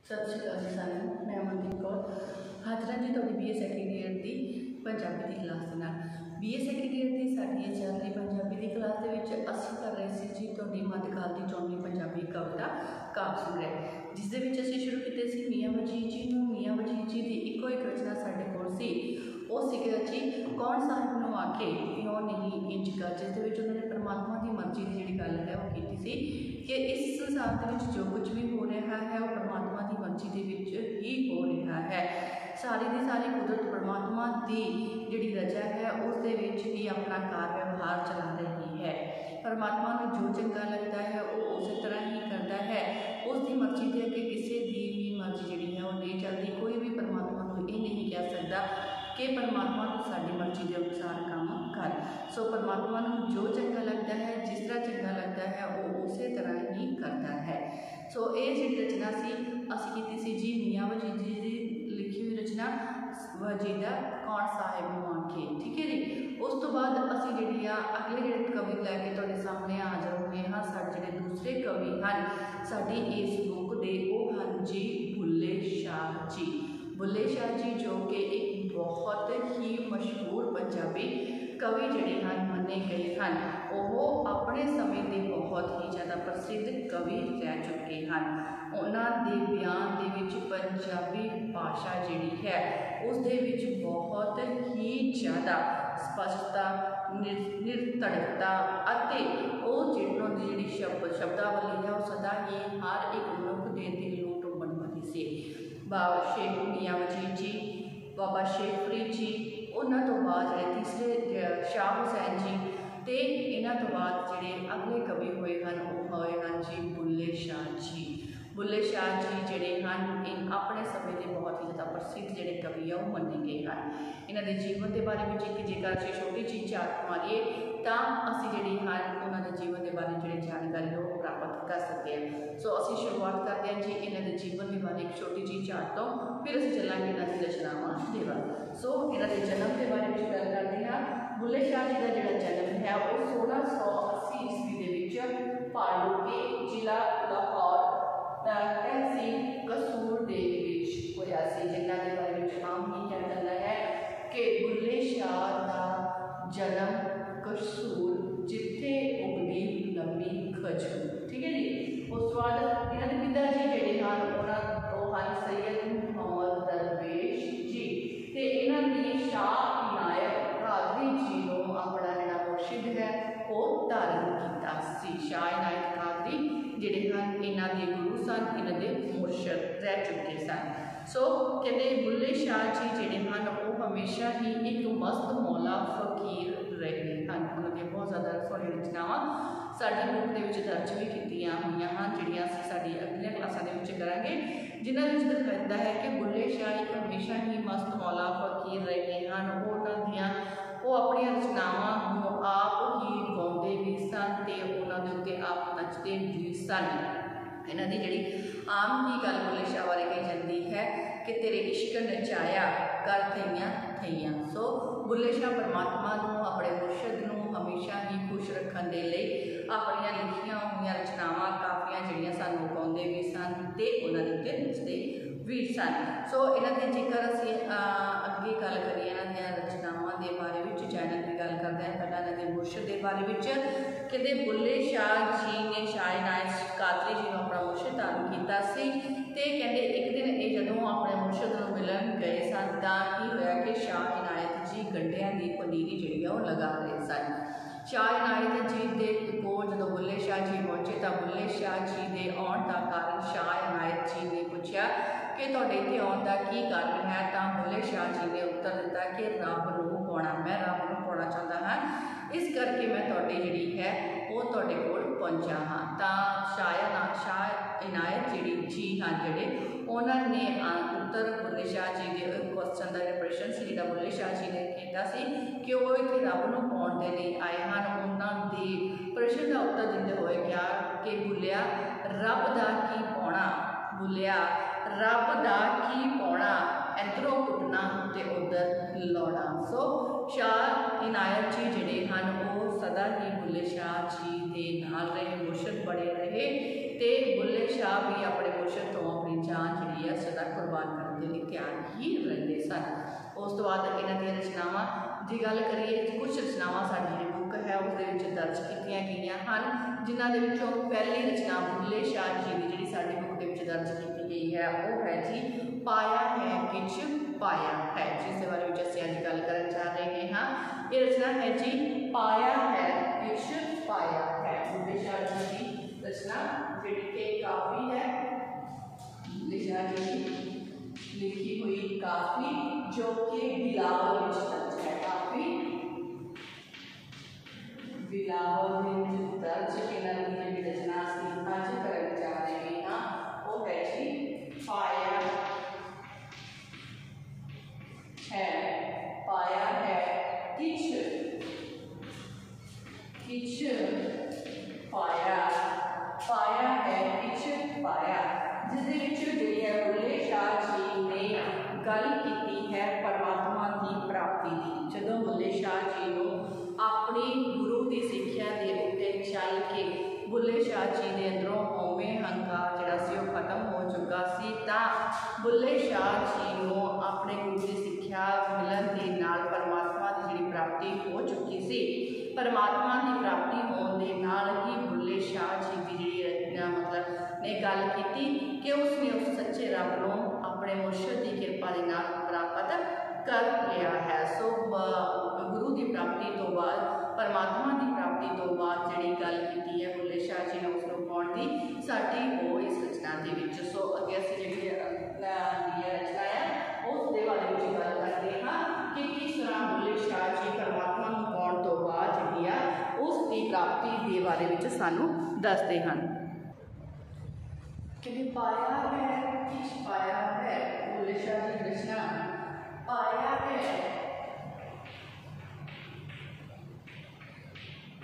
सत श्री अकाल जी सारिਆਂ ਨੂੰ। मैं अमनदीप कौर हाजिर जी तुहाडी BA सैकंड ईयर की पंजाबी की क्लास के नाल। BA सैकंड ईयर की साडी चल रही पंजाबी की क्लास के विच असीं कर रहे सी जी तुहाडी मध्यकाल की 24वीं पंजाबी कविता काव्य संग्रह, जिस दे विच असीं शुरू कीते सी मियाँ वजीद जी नूं। मियाँ वजीद जी की इको एक रचना साडे कोल सी, वो सी जी कौन साहिब नूं आखे क्यों नहीं इंज कर, जिस दे विच उन्होंने परमात्मा की मर्जी की जिहड़ी गल है वो कीती सी कि इस संसार दे विच जो कुछ भी हो रहा है वो परमात्मा की मर्जी के विच ही हो रहा है। सारी की सारी कुदरत परमात्मा की जिहड़ी रजा है उस दे विच ही अपना कार व्यवहार चला रही है। परमात्मा को जो चंगा लगता है वो उस तरह ही करता है। उसकी मर्जी के अगे किसी की भी मर्जी जिहड़ी है वो नहीं चलती। कोई भी परमात्मा को ये नहीं कह सकता कि परमात्मा को साड़ी मर्जी के अनुसार काम कर। सो परमात्मा को जो चंगा लगता है, जिस तरह चंगा लगता है वो उस तरह ही करता है। सो ये जी रचना सी असीं कीती सी जी मियाँ वजीद जी की लिखी हुई रचना वजीदा कौन साहिब नूं आखे। ठीक है जी। उस तो बाद असीं जिहड़ी अगले जिहड़े कवि लैके तुहाडे सामने हाज़र होए हाँ। साडे जिहड़े दूसरे कवि हैं साडी इस बुक दे वो हैं जी बुल्ले शाह जी। बुल्ले शाह जी जो कि एक बहुत ही मशहूर पंजाबी कवि जिहड़े हैं मन्ने गए हैं। वो अपने समय के बहुत ही ज़्यादा प्रसिद्ध कवि रह चुके हैं। उन्होंने बयान दे विच पंजाबी भाषा जिहड़ी है उस दे विच बहुत ही ज़्यादा स्पष्टता, निरतड़कता अते वो जिहड़ी शब्दावली है वो सदा ही हर एक मनुख के दिल नूं टुंबण वाली सी। बाबा शेख मियाँ वजीद जी, बाबा शेख फरीद जी, उन्होंने तो बाद जो तीसरे शाह हुसैन जी, तो इन्हों तो बाद जोड़े अगले कवि हुए हैं वो हुए हैं जी बुल्ले शाह जी। बुल्ले शाह जी जोड़े हैं इन अपने समय के बहुत ही ज़्यादा प्रसिद्ध जोड़े कवि है वो मन्ने गए हैं। इन्होंने जीवन के बारे में एक जेकर असीं छोटी जी झात मारीए तो असीं जिहड़ी हैं उन्होंने जीवन के बारे जो जानकारी है वो प्राप्त कर सकते हैं। सो असीं शुरुआत करते हैं जी इन्होंने जीवन के बारे एक छोटी जी झात तो, फिर असीं चलांगे इन्हों की रचनावां दे बारे। सो इन्हों के जन्म के बारे में गल करते हैं। बुल्ले शाह जी का जो जन्म है वो 1680 ईस्वी के विच फाड़ूके जिला लाहौर तहसील कसूर दे विच होया सी, जिन्हां दे बारे में आम ही कह जाता है कि बुल्ले शाह का जन्म कसूर जिथे उगदी लंबी खजूर। ठीक है जी। उस बाद इन्हों के पिता जी जोड़े हैं उन्होंने सैयद मोहम्मद दरवेश जी, तो इन्होंने शाह इनायत कादरी जी को अपना जोड़ा मुर्शिद है वो धारण किया सी। शाह इनायत कादरी जिहड़े हैं इन्हों के गुरु सन, इन्हों के मुर्शिद रह चुके सन। सो कहते बुल्ले शाह जी जिहड़े हैं वो हमेशा ही एक मस्त मौला फकीर रहे हैं। उन्होंने बहुत ज़्यादा सोहनी रचनावां साडी बुक दे विच दर्ज भी कीतियां हुईयां हैं, जिहड़ियां असीं साडी अगली क्लासां दे विच करांगे, जिन्हां विच दर्शाया है कि बुल्ले शाह एक हमेशा ही मस्त मौला फकीर रहे हैं। वो अपनी रचनावां नूं आप ही गाउंदे भी सन ते उन्हां दे उत्ते आप नचते भी सन। इन्हां दी जिहड़ी आम ही गल बुल्ले शाह बारे कही जाती है कि तेरे इश्क नचाया कर थईयां थईयां। सो बुल्ले शाह परमात्मा नूं अपने मुर्शद नूं हमेशा ही खुश रखने के लिए अपनियां लिखियां हुई रचनावां काफियां जिहड़ियां सानूं गाउंदे भी सन ते उन्हां दे उत्ते नचदे भी सन। सो इन्हां दे जेकर असीं अगे गल करिए इन्हां दी रचनावां दे बारे विच चैनल की गल करते हैं। पहला इन्हां दे मुर्शद के बारे विच कहते बुल्ले शाह जी ने शाह इनायत कादरी जी को अपना मुर्शद धारण किया सी। ते कहते एक दिन ये जदों अपने मुर्शद नूं मिलन गए सन तां की होया कि शाह इनायत जी गंढियां की पनीरी जिहड़ी है वो लगा रहे सन। शाह इनायत जी के कोल जो बुल्ले शाह जी पहुंचे तो बुल्ले शाह जी के आने का कारण शाह इनायत जी ने पूछा कि तुहाडे इत्थे आउण दा की कारण है। तो बुल्ले शाह जी ने उत्तर दिता कि रब नूं पाउणा, मैं रब नूं पाउणा चाहता हाँ, इस करके मैं तुहाडी जिहड़ी है वो तुहाडे कोल पहुंचा हाँ। तो शाह इनायत जी हाँ जिहड़े उन्होंने उत्तर बुल्ले शाह जी के क्वेश्चन का जो प्रश्न से जो बुल्ले शाह जी ने किया कि वो इतने रब नूं पाउण दे लई आए हैं, उन्होंने प्रश्न का उत्तर देंदे हुए क्या कि बुलिया रब दा की पाउणा, बुलिया रब दा की पाउणा, इधरों कुटना तो उधर लाउणा। सो शाह इनायत जी जिहड़े हैं वो सदा ही बुल्ले शाह जी के नाल रहे, मुर्शद बने रहे, तो बुल्ले शाह भी अपने मुर्शद तो अपनी जान जी है सदा कुर्बान करने के लिए तैयार ही रहते सन। उस तो बाद इन्हों दी रचनावां की गल करिए, कुछ रचनावां साडी जी बुक है उस दर्ज की गई हैं, जिन्हों पहली रचना बुल्ले शाह जी की जी साडी बुक के दर्ज की गई है वो है जी पाया है किच पाया है, जिसके बारे में असीं अज गल करन जा रहे हैं। ये रचना है जी पाया है किच पाया है, बुल्ले शाह जी की रचना जी के काफ़ी है, बुल्ले शाह जी की लिखी हुई काफ़ी जो कि बिलावल में दर्ज है, काफ़ी बिलावल में दर्ज इन्हों की रचना असीं अज करन जा रहे हैं वो है जी पाया है, पाया है किच किच पाया, पाया है किच पाया, जिस बुल्ले शाह जी ने गल की है परमात्मा की प्राप्ति की। जदों बुल्ले शाह जी को अपनी गुरु की सिक्ख्या के उत्ते चल के बुल्ले शाह जी के अंदरों होमे हंकार जिहड़ा सी वो खत्म हो चुका सी, तां बुल्ले शाह जी को अपने गुरु की सिक्ख्या मिलन के नाल परमात्मा की जिहड़ी प्राप्ति हो चुकी सी। परमात्मा की प्राप्ति होने के नाल ही बुल्ले शाह जी की जिहड़ी मतलब ने गल की कि उसने उस सच्चे रब को अपने मुर्शद की कृपा के नाल प्राप्त कर लिया है। सो गुरु की प्राप्ति तो बाद परमात्मा की प्राप्ति तो बाद जिहड़ी गल की है बुल्ले शाह जी ने उसको पाउण की साडी वो इस रचना के विच। सो अगे असीं जिहड़ी रचना है उस दे बारे में गल करते हैं कि किस तरह बुल्ले शाह जी परमात्मा को पाउण तो बाद जिहड़ी आ उसकी प्राप्ति के बारे में सानू दसदे हैं कि पाया है किछ पाया है, बुल्ले शाह जी रचना पाया है,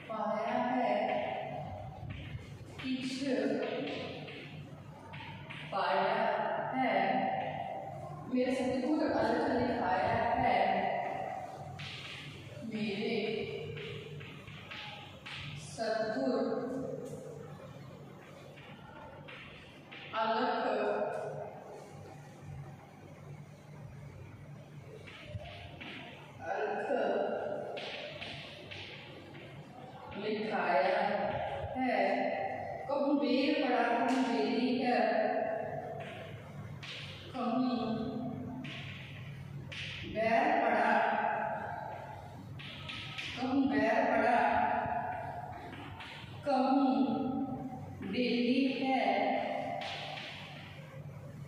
पाया है किछ पाया है, मेरे सतगुर अलग लिखाया है, मेरे सतगुर अलग लिखाया है, कहूँ बेर पड़ा कहूँ बेरी है, कहूँ बैर पड़ा कहूँ बैर पड़ा, कहूँ बेली है,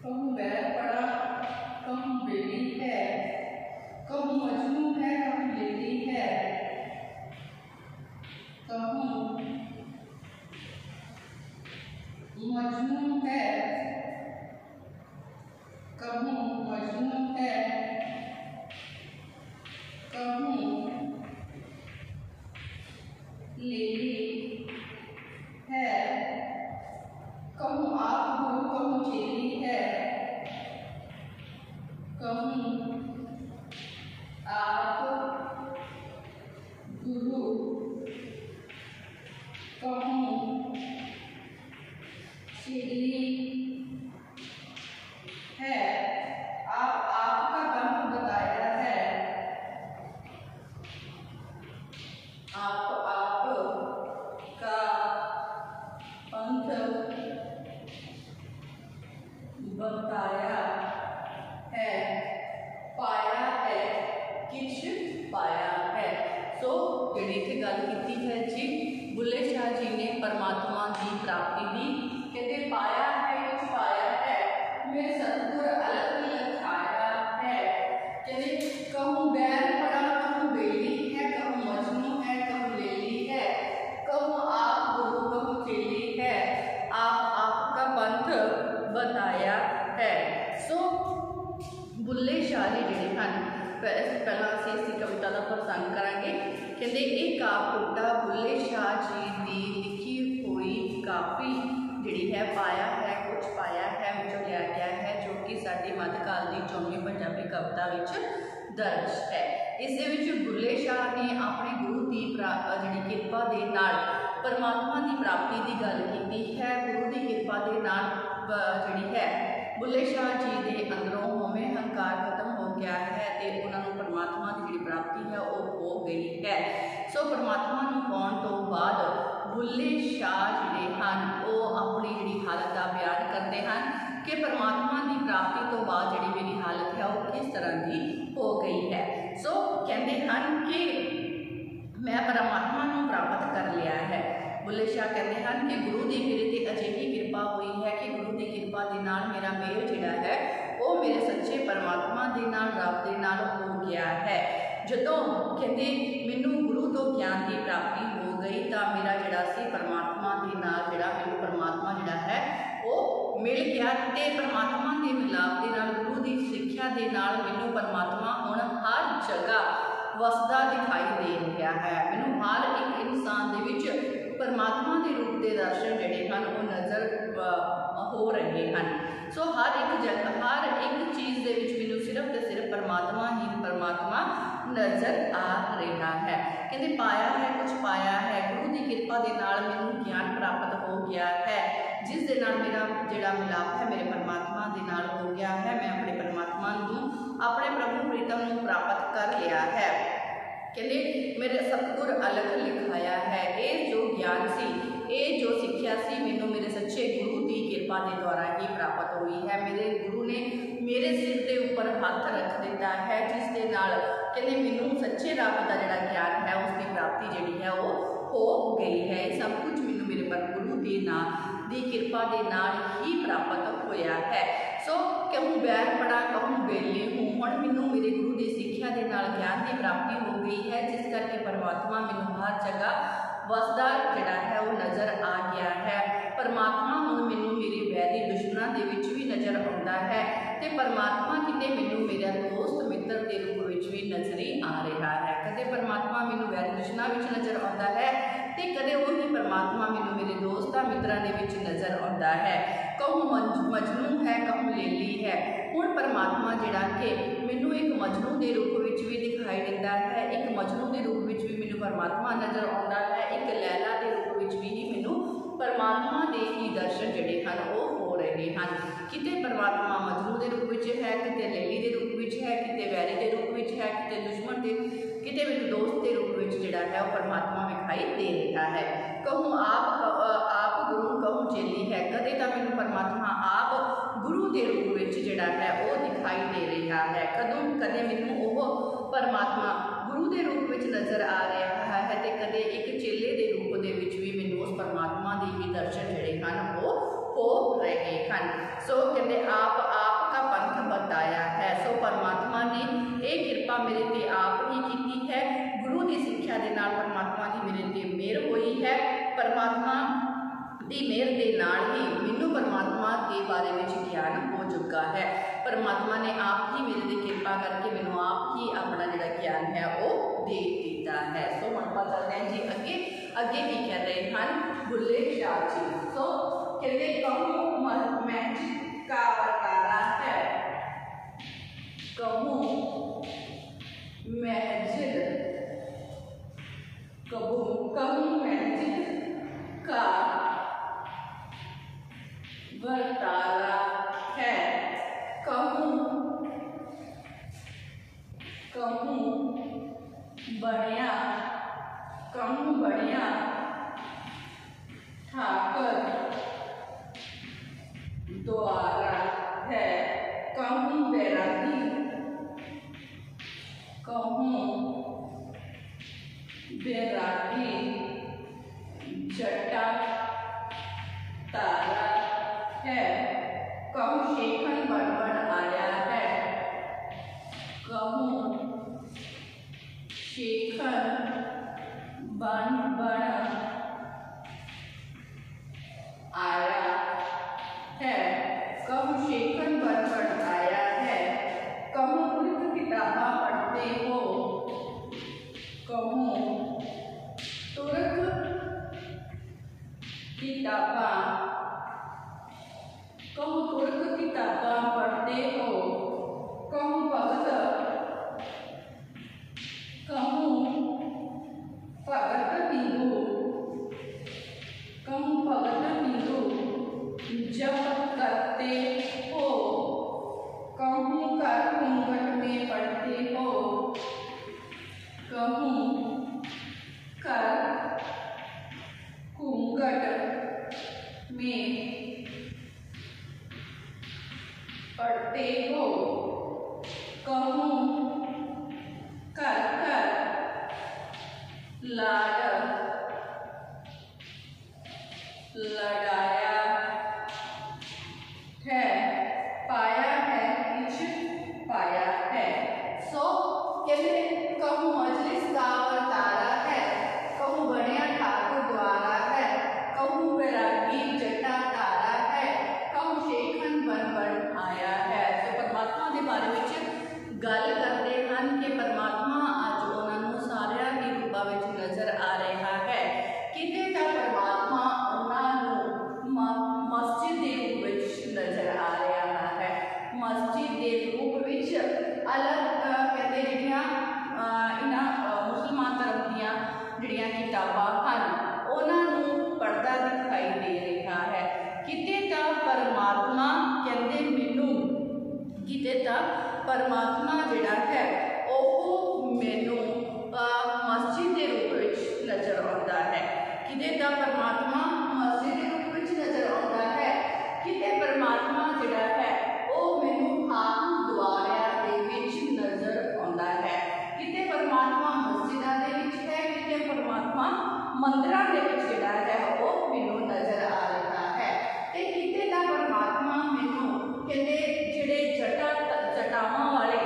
कहूँ बैर पड़ा कहूँ बेली है, कहूँ मजनू है कहूँ लेली है, कहूँ मजनू है कहूँ मजनू है, कहूँ लेली है, कहूँ आप गुरु कहूँ चेली है, कहूँ आप गुरु कहूँ चेली है, आपका पंथ बताया है, आपका पंथ बताया है, पाया है किछ पाया है। सो जी इतने गल की है जी बुल्ले शाह जी ने परमात्मा की प्राप्ति की, कहते पाया है कुछ पाया है, मेरे सतगुर अलग लिखाया है, कहते कहूँ बैर पड़ा कहूँ बेली है, कहूँ मजनू है कहूँ लेली है, कहूँ आप गुरु कहूँ चेली है, आपका पंथ बताया है। सो बुल्ले शाह जी जिहड़े हैं पहला असीं इस कविता का प्रसंग करांगे। कहते एक कापुटा बुल्ले शाह जी की लिखी हुई काफ़ी जिहड़ी है पाया है कुछ पाया है विचों लिया गया है, जो कि साडी मध्यकाल की 94वीं पंजाबी कविता विच दर्ज है। इस दे विच बुल्ले शाह ने अपने गुरु की जिहड़ी किरपा दे नाल परमात्मा की प्राप्ति की गल की है। गुरु की किरपा दे नाल जिहड़ी है बुल्ले शाह जी के अंदरों होमे हंकार खत्म हो गया है तो उन्होंने परमात्मा की जिहड़ी प्राप्ति है वो हो गई है। सो परमात्मा नूं पाउण तो बाद बुल्ले शाह जिहड़े हन वो अपनी जिहड़ी हालत का बयान करते हैं कि परमात्मा की प्राप्ति तो बाद जिहड़ी मेरी हालत है वो किस तरह की हो गई है। सो कहते हैं कि मैं परमात्मा नूं प्राप्त कर लिया है। बुल्ले शाह कहते हैं कि गुरु की मेरे ते अजिही किरपा हुई है कि गुरु की किरपा के नाल मेरा मेल जिहड़ा है वो मेरे सच्चे परमात्मा के नाल रब के नाल हो गया है। जदों कहते मैनू गुरु तो ज्ञान की प्राप्ति हो गई तो मेरा जिहड़ा सी परमात्मा के नाल जिहड़ा मैनू परमात्मा जिहड़ा है वो मिल गया ते परमात्मा के मिलाप के नाल गुरु की सिक्ख्या के नाल मैनू परमात्मा हुण हर जगह वसदा दिखाई दे रहा है। मैनू हर एक इंसान दे विच परमात्मा के रूप के दर्शन जिहड़े हन वो नज़र हो रहे हैं। सो हर एक जगह हर एक चीज़ दे विच मैनू सिर्फ तो सिर्फ परमात्मा ही परमात्मा नज़र आ रहा है। कहते पाया है कुछ पाया है गुरु की किरपा के नाल मैनू ज्ञान प्राप्त हो गया है जिस दे नाल मेरा जिहड़ा मिलाप है मेरे परमात्मा के नाल हो गया है। मैं अपने परमात्मा नूं अपने प्रभु प्रीतम नूं प्राप्त कर लिया है। कहते मेरे सतगुर अलग लिखाया है ये जो ज्ञान सी ये जो सिक्ख्या सी मैनू मेरे सच्चे गुरु की किरपा के द्वारा ही प्राप्त हुई है। मेरे गुरु ने मेरे सिर के ऊपर हाथ रख दिता है जिस दे नाल कहते मैनू सच्चे रब का जिहड़ा ज्ञान है उसकी प्राप्ति जिहड़ी है वो हो गई है। सब कुछ मैनू मेरे पर गुरु के नाल दी किरपा के नाल ही प्राप्त होया है। सो कहूँ बैर पड़ा कहूँ बेली हूँ हुण मैनू मेरे गुरु की सिक्ख्या के नाल ज्ञान की प्राप्ति हो गई है जिस करके परमात्मा मैनू हर जगह वसदा जिहड़ा है वो नज़र आ गया है। परमात्मा हुण मैनू मेरे वैरी दुश्मनां दे विच भी नज़र आउंदा है ते परमात्मा किते मैनू मेरा दोस्त मित्र के रूप विच भी नज़री आ रहा है। कदे परमात्मा मैनू वैरी दुश्मनां विच नज़र आउंदा है ते कदे वही परमात्मा मैनू मेरे दोस्तां मित्रां दे विच नज़र आउंदा है। कहूँ मजनू है कहूँ लेली है हुण परमात्मा जिहड़ा कि मैनू एक मजनू के रूप विच भी दिखाई दिंदा है एक मजनू के रूप विच भी मैनू परमात्मा नज़र आउंदा है एक लैला के रूप विच भी मैनू परमात्मा के ही दर्शन जिहड़े हन वो हो रहे हैं। किते परमात्मा मजनू के रूप विच है किते लेली के रूप विच है किते वैरी के रूप विच है किते दुश्मन के किते मैनू दोस्त के रूप विच जिहड़ा है वो परमात्मा दिखाई दे रहा है। कहूँ आप गुरु कहूँ चेली है कदे तो मैनू परमात्मा आप गुरु के रूप विच जिहड़ा है वो दिखाई दे रहा है। कदों कदे मैनू वो परमात्मा गुरु के रूप विच नज़र आ रहा है तो कदे एक चेले के रूप दे विच भी मैनू उस परमात्मा के ही दर्शन जिहड़े हन वो हो रहे हैं। सो कहते आप का पंथ बताया है। सो परमात्मा ने ये किरपा मेरे ते आप ही की है। गुरु की सिक्ख्या के नाल परमात्मा की मेरे ते मेहर हुई है। परमात्मा की मेहर के नाल ही मैनू परमात्मा के बारे में ज्ञान हो चुका है। परमात्मा ने आप ही मेरे ते किरपा करके मैनू आप ही अपना जिहड़ा ज्ञान है वो दे दिता है। सो हुण आपां चलदे हां जी अगे अगे की कह रहे हैं बुल्ले शाह जी। सो कहते कहूँ महज का बरतारा है कहूँ महजिद कहूँ महजिद का बरतारा है कहूँ बढ़िया ठाकर द्वारा है कहूँ बैरागी जटा तारा है कहूँ शेखन बन आया है कहूँ शेखन बन आया है कहूँ शेखन बन आया है कहूँ तुर्क किताबा पढ़ते हो कहूँ तुर्क किताबा पढ़ते हो कहूँ भगत कहूँ भगत बिंदु, कहूँ भगत बिंदु जप करते हो, कहूँ कर घूंघट में पढ़ते हो, कहूँ कर घूंघट में पढ़ते हो, कहूँ कर कर लाड लड़ाया है, पाया है किछ पाया है। सो कहते कहूँ मजलिस का तारा है, कहूँ बनिया ठाकुर द्वारा है, कहूँ वैरागी जटा तारा है, कहूँ शेखन बन बन आया है। तो परमात्मा के बारे में गल करते हैं कि परमात्मा अज उन्होंने सारिया ही रूपों में नजर आ रहा है। किते तो परमात्मा उन्होंने मस्जिद के रूप में नजर आ रहा है। मस्जिद के रूप में अलग कहते इन्हां मुसलमान धर्म दियां जिहड़ियां किताबां हैं उन्होंने पढ़ता दिखाई दे रहा है। किते तो परमात्मा कहते मैनू, किते तो परमात्मा जिहड़ा है वो मैनू मस्जिद के रूप में नजर आता है। किते तो परमात्मा मस्जिद के रूप में नजर आता है, किते परमात्मा जिहड़ा है वो मैनू ठाकुर द्वारा दे विच नजर आता है। किते परमात्मा मस्जिदां दे विच है, किते परमात्मा मंदिरां दे विच जिहड़ा है वो मैनू नजर आ रहा है। ते किते दा परमात्मा मैनू कहते जिहड़े जटावां वाले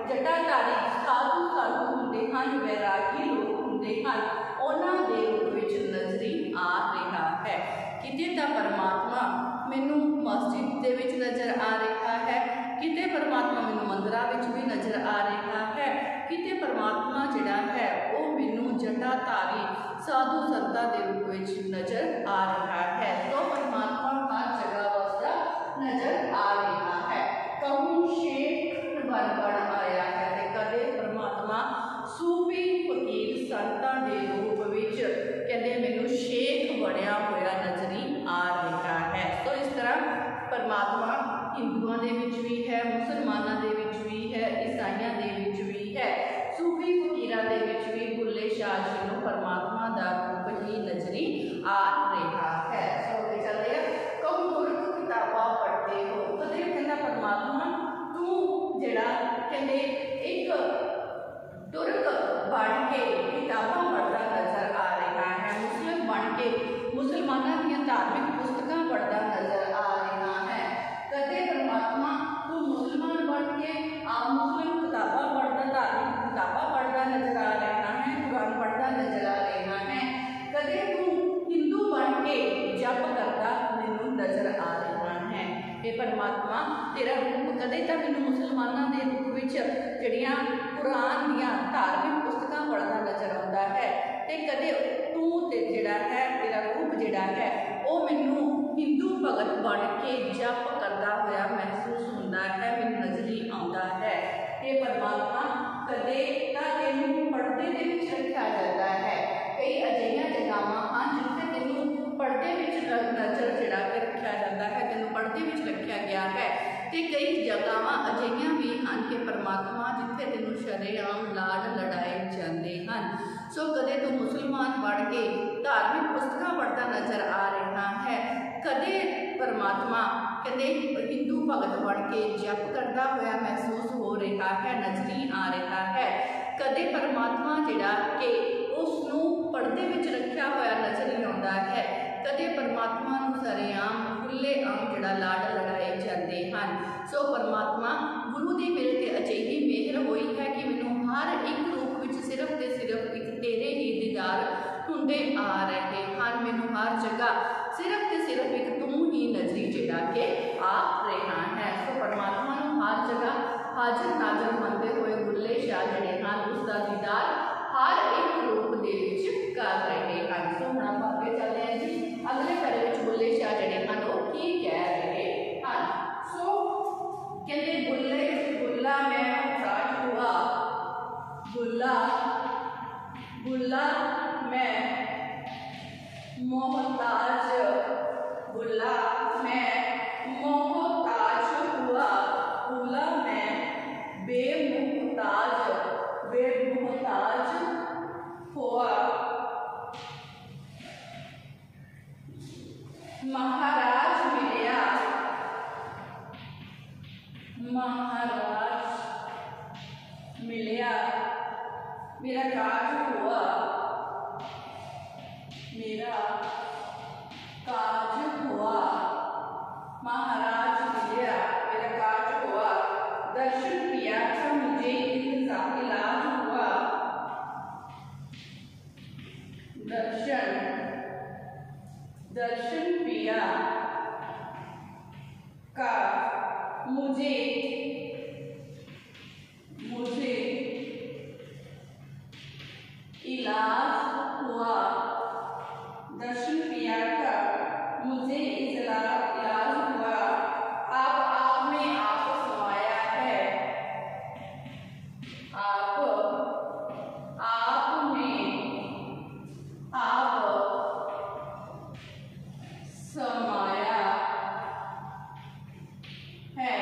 जटाधारी साधु साधु हुंदे हन, वैरागी लोग हुंदे हन, उन्हां दे रूप विच नजरी आ रहा है। किते दा परमात्मा मैनू मस्जिद दे विच नजर आ रहा है, किते परमात्मा मैनू मंदिरां विच भी नजर आ रहा है, किते परमात्मा जिहड़ा है वो मैनू जटाधारी साधु संतां दे रूप विच नजर आ रहा है। तो परमात्मा हर जगह वसदा नजर आ रहा है। कहूँ शेख बन बन आया है, कदे परमात्मा सूफी फकीर संतां दे रूप विच कहते मैनू शेख बनया होया नजरी आ रहा है। तो इस तरह परमात्मा हिंदुओं के भी है, मुसलमानों के भी है, ईसाइयों के भी है, सूफी फकीरों के भी बुल्ले शाह जी को परमात्मा का रूप ही नजरी आ रहा है। सो चलते हैं कहूँ गुरु किताबा पढ़ते हो, कदे कहता परमात्मा तू जिहड़ा कहते एक तुर्क बन के किताबां पढ़ता नजर आ रहा है, मुस्लिम बन के मुसलमानों दी धार्मिक पुस्तकां पढ़ता नजर आ रहा है। कदे परमात्मा तू मुसलमान बन के आप मुस्लिम किताबां पढ़ता, धार्मिक किताबां पढ़ता नजर आ रहा है, कुरान पढ़ता नजर आ रहा है। कदे तू हिंदू बन के जप करता मैनू नजर आ रहा है। ये परमात्मा तेरा रूप कदे तो मैनू मुसलमानों के रूप में जड़ियाँ कुरान दियाँ धार्मिक पुस्तकां पढ़ता नजर आता है, ते कदे तू जिहड़ा है तेरा रूप जिहड़ा है वो मैनू हिंदू भगत बन के जप करता हुआ महसूस होता है, मैनू नजरी आता है। ये परमात्मा कदे तो तेनू पढ़ते दे विच रखा जाता है। कई अजिहियां जगहां हैं जिथे तेनू पढ़ते विच नजर जिहड़ा के रखा जाता है, तेनू पढ़ते विच रखा गया है। ते कई जगह अजिहियां भी हैं कि परमात्मा जिथे तेनू शरेआम लाड लड़ाए जाते हैं। सो कदे तू मुसलमान बन के धार्मिक पुस्तकां पढ़ता नजर आ रहा है, कदे परमात्मा कहते हिंदू भगत बन के जप करता हुआ महसूस हो रहा है, नजरी आ रहा है। कदे परमात्मा जिहड़ा कि उसनू पर्दे विच रखा हुआ नजर आता है, कदे परमात्मा नू सरेआम खुले आम जिहड़ा लाड लड़ाए जाते हैं। सो परमात्मा गुरु दी मेरे ते अजिही मेहर होई है कि मैनू हर एक रूप विच सिर्फ ते सिर्फ एक तेरे ही दीदार हुंदे आ रहे हैं। मैनू हर जगह सिर्फ ते सिर्फ एक तू ही नजरी जिहड़ा के आ रहा है। सो परमात्मा नू हर जगह हाजिर नाजर मनते हुए बुल्ले शाह जिहड़े हैं उसका दीदार हर एक रूप दे विच कर रहे हैं। सो हुण आपां अगे चलदे हां जी, अगले पैरे विच बुल्ले शाह जिहड़े हैं वो की कह रहे हैं। सो कहते बुल्ला मैं उठाट हुआ, बुल्ला महाराज मिलिया, महाराज मिलिया, मेरा काज हुआ, मेरा काज हुआ, महाराज मिलिया, मेरा काज हुआ, दर्शन पिया का मुझे इलाज हुआ, दर्शन पिया का मुझे इलाज हुआ, दर्शन पिया का मुझे इलाज हुआ, आप में आप समाया है, आप में आप समाया है,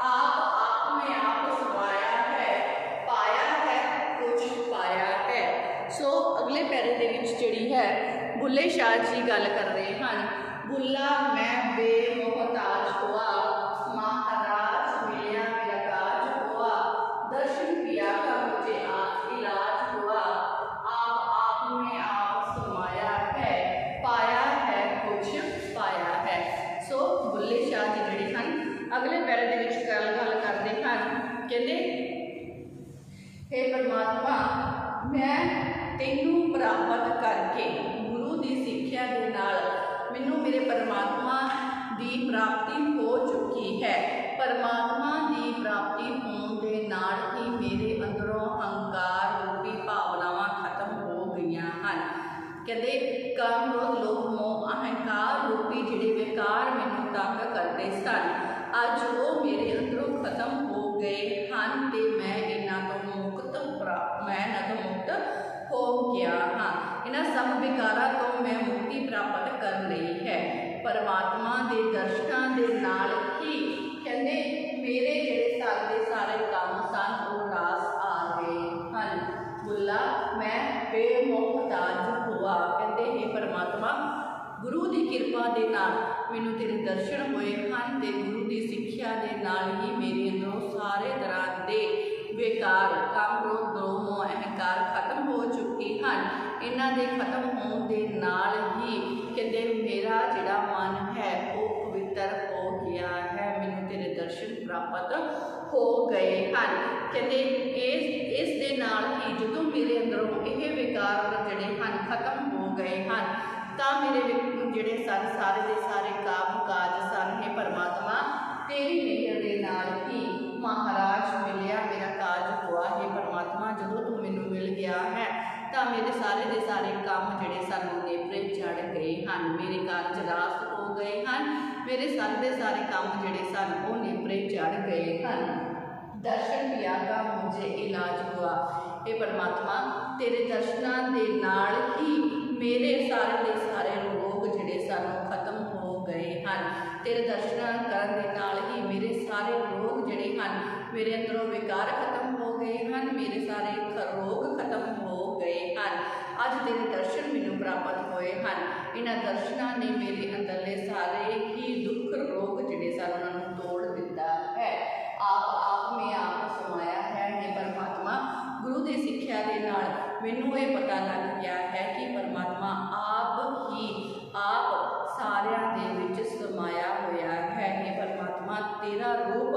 आप में आप समाया है, पाया है कुछ पाया है। सो अगले पैरे दे विच जिहड़ी है बुल्ले शाह जी गल कर रहे हैं, बुल्ला मैं बेमोहताज हुआ, महाराज मिलिया मेरा काज हुआ, दर्शन पिया का मुझे इलाज हुआ, आप में आप समाया है, पाया है कुछ पाया है। सो बुल्ले शाह जी जिहड़े हैं अगले पैरे दे विच गल करते हैं, कहते हे परमात्मा मैं तेनू प्राप्त करके गुरु की सिक्ख्या के नाल मैनू मेरे परमात्मा की प्राप्ति हो चुकी है, परमात्मा की प्राप्ति होने के नाल ही मेरे अंदरों हंकार रूपी भावनावां खत्म हो गई हैं। कहते काम क्रोध लोभ मोह अहंकार रूपी जिहड़े विकार मैनू तंग करते सन अज वो मेरे अंदरों खत्म हो गए हैं ते मैं इन्हां तो मुक्त हो गया हाँ, इन्हां सब विकारां तो मैं मुक्ति प्राप्त कर ली है, परमात्मा के दर्शनां दे नाल ही कहते मेरे जिहड़े सारे काम सन वो रास आ गए हैं। बुल्ला मैं बेमोहताज हुआ, कहते हे परमात्मा गुरु की कृपा के नाल मैनू तेरे दर्शन होए हैं ते गुरु की सिक्ख्या के नाल ही मेरे अंदरों सारे तरह के बेकार काम क्रोध लोभ मोह अहंकार खत्म हो चुके हैं, इन्हां दे खत्म होने के नाल ही कहते मेरा जिहड़ा मन है वो पवित्र हो गया है, मैनू तेरे दर्शन प्राप्त हो गए हैं। कहते इस दे नाल ही जदों मेरे अंदरों यह विकार जिहड़े हैं खत्म हो गए हैं तां मेरे जिहड़े सन सारे दे सारे काम काज सन हे परमात्मा तेरी मेहर दे नाल ही महाराज मिलिया मेरा काज हुआ, हे परमात्मा जदों तू मैनू मिल गया है तां मेरे सारे दे सारे काम जिहड़े सन नेपरे चढ़ गए हैं, मेरे कारज रास हो गए हैं, मेरे सारे दे सारे काम जिहड़े सन वो नेपरे चढ़ गए हैं, दर्शन पिया का मुझे इलाज हुआ, हे परमात्मा तेरे दर्शनां दे नाल ही मेरे सारे दे सारे रोग जिहड़े सन खत्म हो गए हैं, तेरे दर्शन करन दे नाल ही मेरे सारे रोग जिहड़े हैं मेरे अंदरों विकार खत्म हो गए हैं, मेरे सारे रोग खत्म हो गए हैं, अज तेरे दर्शन मैनू प्राप्त होए हैं, इन्हां दर्शनां ने मेरे अंदरले सारे ही दुख रोग जिहड़े सन उन्हां नूं तोड़ दिता है, आप में आप समाया है, हे परमात्मा गुरु की सिक्ख्या के नाल मैनू ये पता लग गया है कि परमात्मा आप ही आप सारियां दे विच समाया होया है, हे परमात्मा तेरा रूप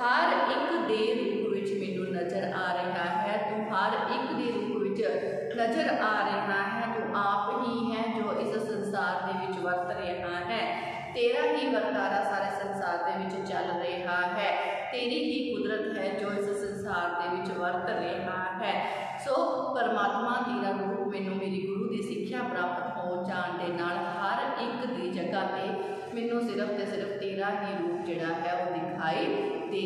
हर एक दे रूप विच मैनू नज़र आ रहा है, तू हर एक दे रूप विच नज़र आ रहा है, तू आप ही है जो इस संसार दे विच वर्त रहा है, तेरा ही वर्तारा सारे संसार दे विच चल रहा है, तेरी ही कुदरत है जो इस संसार दे विच वर्त रहा है। सो परमात्मा तेरा रूप मैनू मेरी गुरु की सिक्ख्या प्राप्त हो जाने के नाल हर एक की जगह पे मैनू सिर्फ तो सिर्फ तेरा ही रूप जिहड़ा है वो दिखाई दे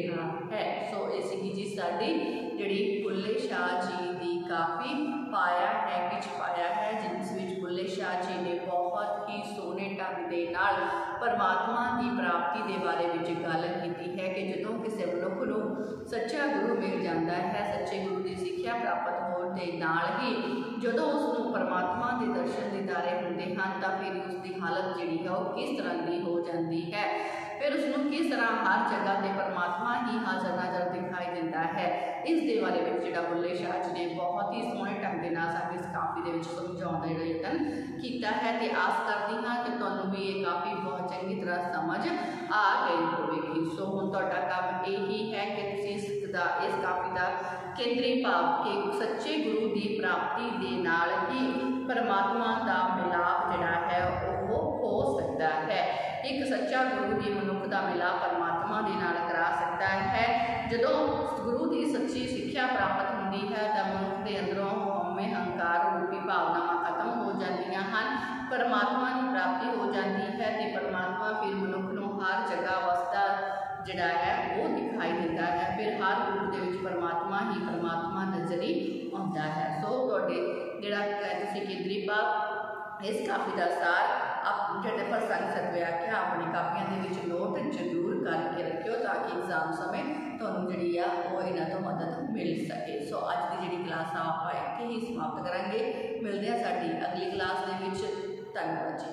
रहा है। सो ये सी जी साडी जिहड़ी बुल्ले शाह जी की काफ़ी पाया है किछ पाया है जिस विच बुल्ले शाह जी ने बहुत ही सोहने ढंग दे नाल परमात्मा की प्राप्ति के बारे में गल की है कि जो किसी मनुख को सच्चा गुरु मिल जाता है, सच्चे गुरु की सिक्ख्या प्राप्त होने के नाल ही जो उसको परमात्मा के दर्शन दीदारे होंगे हैं तो फिर उसकी हालत जी है वो किस तरह की हो जाती है, फिर उसको किस तरह हर जगह से परमात्मा ही हाजर नाजर दिखाई देता है। इस दे बारे में जो बुल्ले शाह जी ने बहुत ही सोहने ढंग के साथ इस काफी के समझाने का यतन किया है। तो आस करती हाँ कि तुहानूं भी ये काफ़ी बहुत चंगी तरह समझ आ गई होगी। सो हुण तुहाडा काम यही है कि तुसीं इस काफी का केंद्री भाव कि सच्चे गुरु की प्राप्ति के नाल ही परमात्मा का मिलाप जिहड़ा है वो हो सकता है। एक सच्चा गुरु ही मनुख का मिलाप परमात्मा के नाल करा सकता है। जो गुरु की सच्ची सिक्ख्या प्राप्त होती है तो मनुख के अंदरों हउमे हंकार रूपी भावनावां खत्म हो जांदियां हन, परमात्मा की प्राप्ति हो जाती है तो परमात्मा फिर मनुख को हर जगह वसदा जिहड़ा है वो दिखाई देता है। फिर हर रूप के परमात्मा ही परमात्मा नजर ही आता है। सो तुहाडे जिहड़ा तुसीं केंद्री भाव इस काफी का सार जो प्रसंग सतव्या कि अपनी कापियां के नोट जरूर करके रखियो ताकि एग्जाम समय तुहानूं जिहड़ी आ वो इन्हां तो मदद मिल सके। सो अज की जिहड़ी क्लास आप इत्थे ही समाप्त करांगे। मिलते हैं साडी अगली क्लास दे विच। धन्यवाद जी।